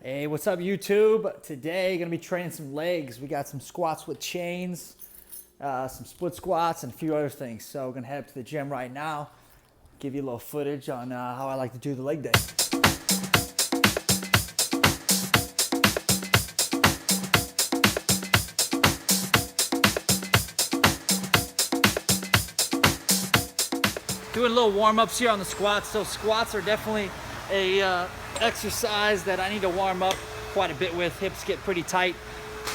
Hey, what's up YouTube? Today, gonna be training some legs. We got some squats with chains, some split squats, and a few other things. So we're gonna head up to the gym right now, give you a little footage on how I like to do the leg day. Doing a little warm-ups here on the squats. So squats are definitely a exercise that I need to warm up quite a bit with. Hips get pretty tight.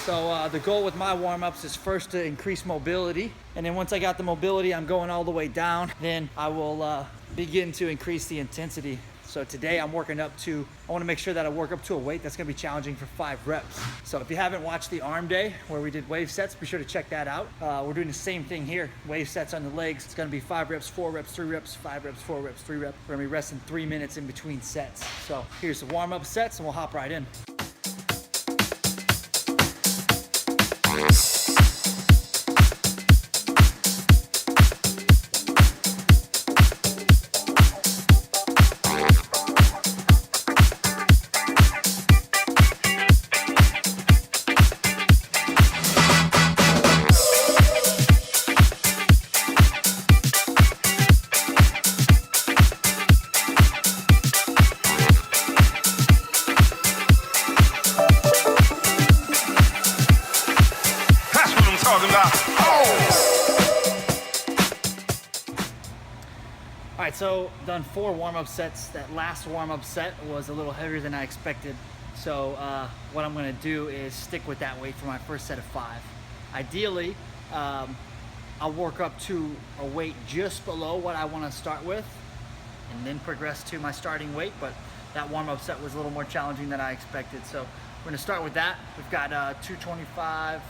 So the goal with my warm-ups is first to increase mobility. And then once I got the mobility, I'm going all the way down. Then I will begin to increase the intensity. So today I'm working up to, I wanna make sure that I work up to a weight that's gonna be challenging for 5 reps. So if you haven't watched the arm day where we did wave sets, be sure to check that out. We're doing the same thing here, wave sets on the legs. It's gonna be 5 reps, 4 reps, 3 reps, 5 reps, 4 reps, 3 reps. We're gonna be resting 3 minutes in between sets. So here's the warm-up sets and we'll hop right in. All right, so done 4 warm-up sets. That last warm-up set was a little heavier than I expected. So what I'm gonna do is stick with that weight for my first set of 5. Ideally, I'll work up to a weight just below what I wanna start with and then progress to my starting weight, but that warm-up set was a little more challenging than I expected. So we're gonna start with that. We've got 225,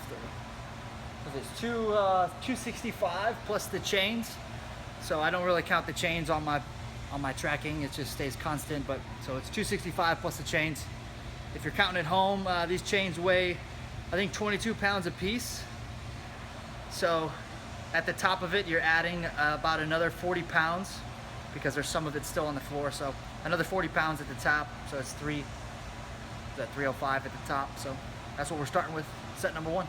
265 plus the chains. So I don't really count the chains on my tracking, it just stays constant, but so it's 265 plus the chains. If you're counting at home, these chains weigh, I think 22 pounds a piece. So at the top of it, you're adding about another 40 pounds because there's some of it still on the floor. So another 40 pounds at the top. So it's 305 at the top. So that's what we're starting with, set number 1.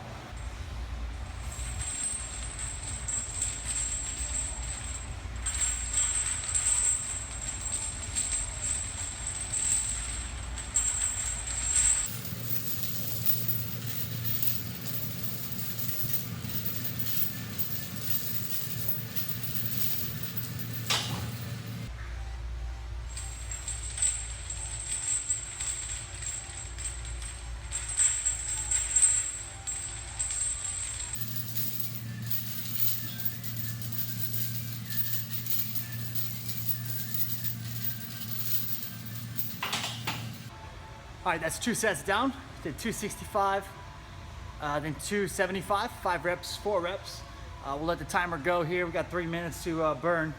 All right, that's 2 sets down. Did 265, then 275, 5 reps, 4 reps. We'll let the timer go here. We got 3 minutes to burn.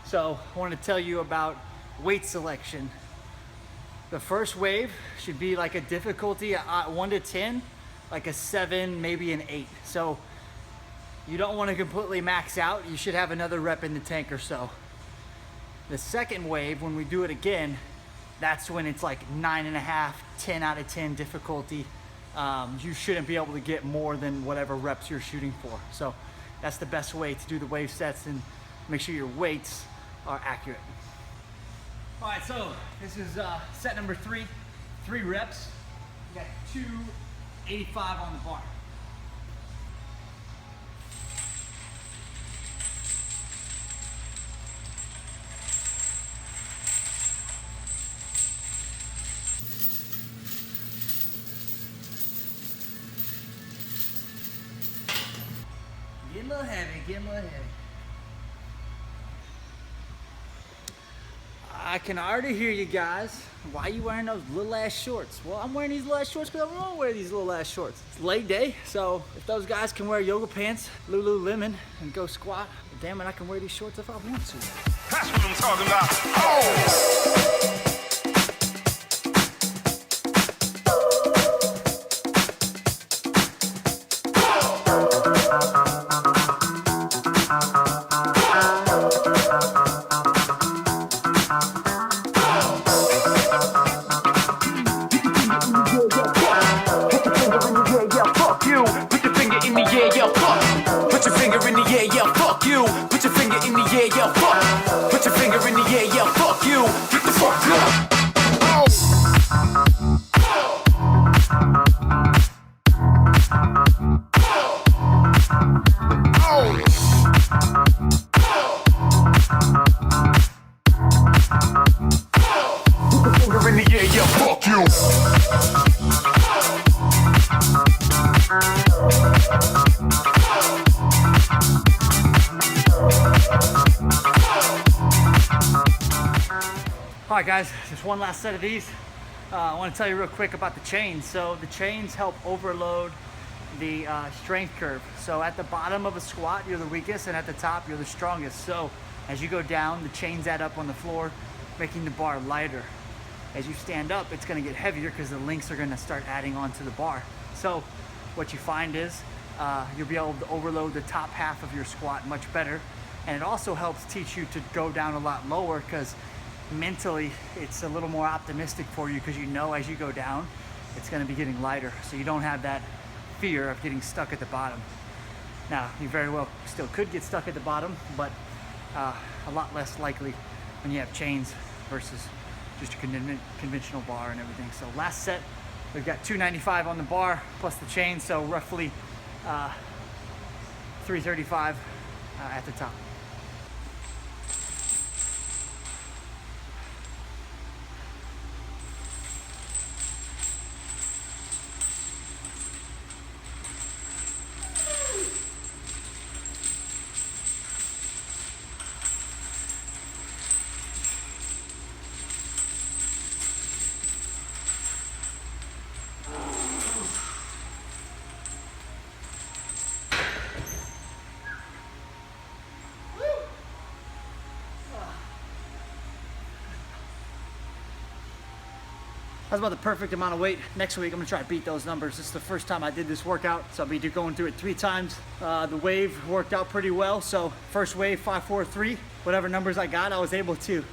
So I wanted to tell you about weight selection. The first wave should be like a difficulty 1 to 10, like a 7, maybe an 8. So you don't want to completely max out. You should have another rep in the tank or so. The second wave, when we do it again, that's when it's like 9.5, 10 out of 10 difficulty. You shouldn't be able to get more than whatever reps you're shooting for. So that's the best way to do the wave sets and make sure your weights are accurate. All right, so this is set number 3, 3 reps. We got 285 on the bar. Getting a little heavy, getting a little heavy. I can already hear you guys. Why are you wearing those little ass shorts? Well, I'm wearing these little ass shorts because I want to wear these little ass shorts. It's leg day, so if those guys can wear yoga pants, Lululemon, and go squat, damn it, I can wear these shorts if I want to. That's what I'm talking about. Oh! All right, guys, just one last set of these. I want to tell you real quick about the chains. So the chains help overload the strength curve. So at the bottom of a squat, you're the weakest, and at the top, you're the strongest. So as you go down, the chains add up on the floor, making the bar lighter. As you stand up, it's going to get heavier because the links are going to start adding onto the bar. So what you find is you'll be able to overload the top half of your squat much better. And it also helps teach you to go down a lot lower, because mentally it's a little more optimistic for you, because you know as you go down it's going to be getting lighter, so you don't have that fear of getting stuck at the bottom. Now you very well still could get stuck at the bottom, but a lot less likely when you have chains versus just a conventional bar and everything. So last set, we've got 295 on the bar plus the chain, so roughly 335 at the top. That's about the perfect amount of weight. Next week, I'm gonna try to beat those numbers. This is the first time I did this workout, so I'll be going through it 3 times. The wave worked out pretty well. So first wave, 5, 4, 3, whatever numbers I got, I was able to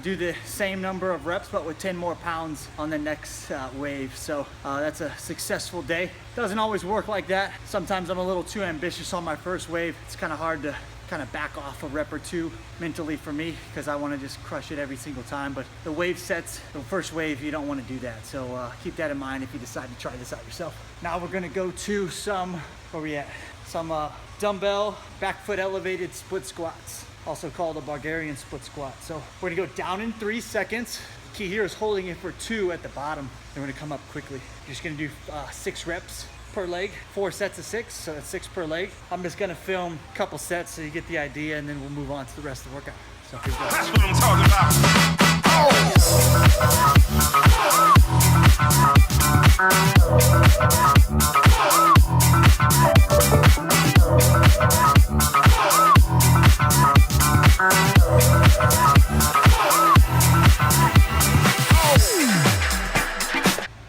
do the same number of reps, but with 10 more pounds on the next wave. So that's a successful day. Doesn't always work like that. Sometimes I'm a little too ambitious on my first wave. It's kind of hard to kind of back off a rep or two mentally for me, because I want to just crush it every single time. But the wave sets, the first wave, you don't want to do that. So keep that in mind if you decide to try this out yourself. Now we're going to go to some, where we at? Some dumbbell back foot elevated split squats, also called a Bulgarian split squat. So we're gonna go down in 3 seconds. Key here is holding it for 2 at the bottom. Then we're gonna come up quickly. You're just gonna do 6 reps per leg, 4 sets of 6, so that's 6 per leg. I'm just gonna film a couple sets so you get the idea, and then we'll move on to the rest of the workout. So here we go. That's what I'm talking about.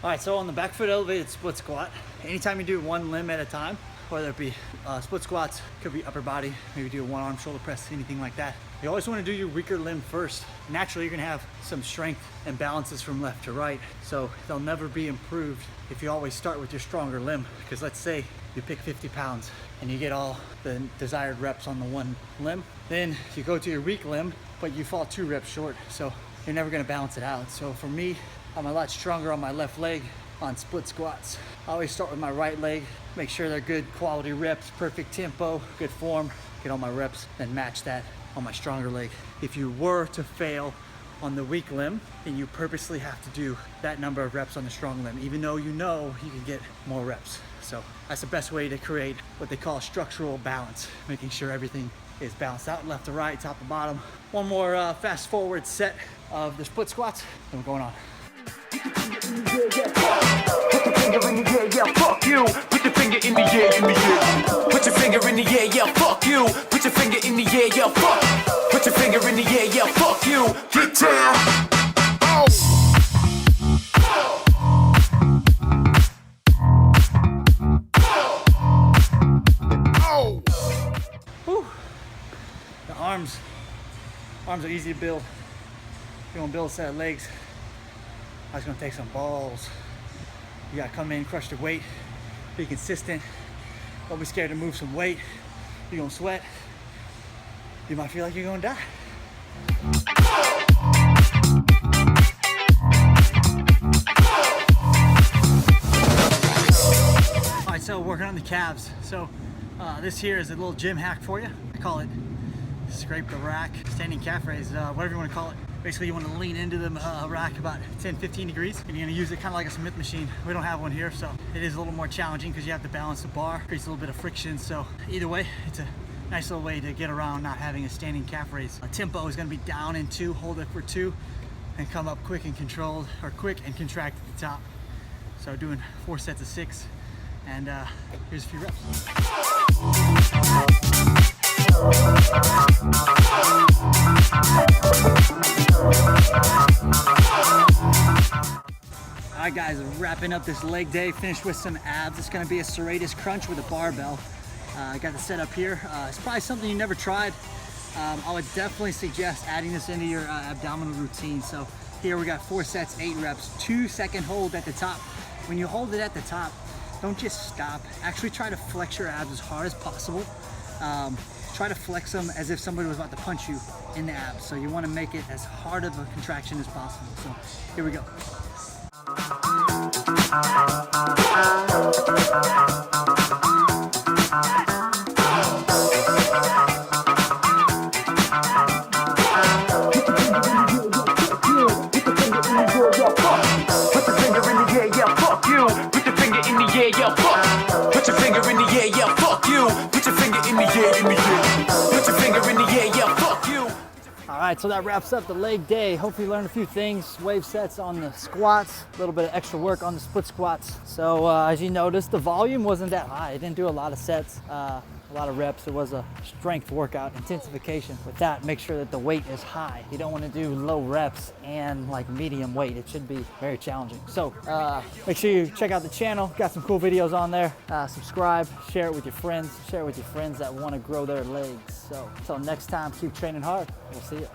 All right, so on the back foot elevated split squat, anytime you do one limb at a time, whether it be split squats, could be upper body, maybe do a one arm shoulder press, anything like that. You always want to do your weaker limb first. Naturally, you're gonna have some strength imbalances from left to right, so they'll never be improved if you always start with your stronger limb. Because let's say you pick 50 pounds and you get all the desired reps on the one limb, then you go to your weak limb, but you fall 2 reps short, so you're never gonna balance it out. So for me, I'm a lot stronger on my left leg on split squats. I always start with my right leg, make sure they're good quality reps, perfect tempo, good form, get all my reps, then match that on my stronger leg. If you were to fail on the weak limb, then you purposely have to do that number of reps on the strong limb, even though you know you can get more reps. So that's the best way to create what they call structural balance, making sure everything is balanced out left to right, top to bottom. One more fast forward set of the split squats, and we're going on. Put your finger in the air, yeah, fuck you. Put your finger in the air, in the air. Put your finger in the air, yeah, fuck you. Put your finger in the air, yeah, fuck. Put your finger in the air, yeah, fuck you. Get down. Whew. The arms are easy to build. If you want to build a set of legs, that's gonna take some balls. You gotta come in, crush the weight, be consistent. Don't be scared to move some weight. You're gonna sweat. You might feel like you're gonna die. All right, so working on the calves. So this here is a little gym hack for you. I call it scrape the rack, standing calf raise, whatever you wanna call it. Basically, you want to lean into the rack about 10-15 degrees, and you're going to use it kind of like a Smith machine. We don't have one here, so it is a little more challenging because you have to balance the bar, creates a little bit of friction. So either way, it's a nice little way to get around not having a standing calf raise. Tempo is going to be down in 2, hold it for 2, and come up quick and controlled, or quick and contract at the top. So doing 4 sets of 6, and here's a few reps. All right guys, wrapping up this leg day, finished with some abs. It's gonna be a serratus crunch with a barbell. I got the setup here. It's probably something you never tried. I would definitely suggest adding this into your abdominal routine. So here we got 4 sets, 8 reps, 2-second hold at the top. When you hold it at the top, don't just stop. Actually try to flex your abs as hard as possible. Try to flex them as if somebody was about to punch you in the abs. So you wanna make it as hard of a contraction as possible. So here we go. Alright, so that wraps up the leg day. Hopefully you learned a few things. Wave sets on the squats, a little bit of extra work on the split squats. So as you noticed, the volume wasn't that high. I didn't do a lot of sets, a lot of reps. It was a strength workout, intensification. With that, make sure that the weight is high. You don't want to do low reps and like medium weight. It should be very challenging. So make sure you check out the channel. Got some cool videos on there. Subscribe, share it with your friends. Share it with your friends that want to grow their legs. So until next time, keep training hard. We'll see you.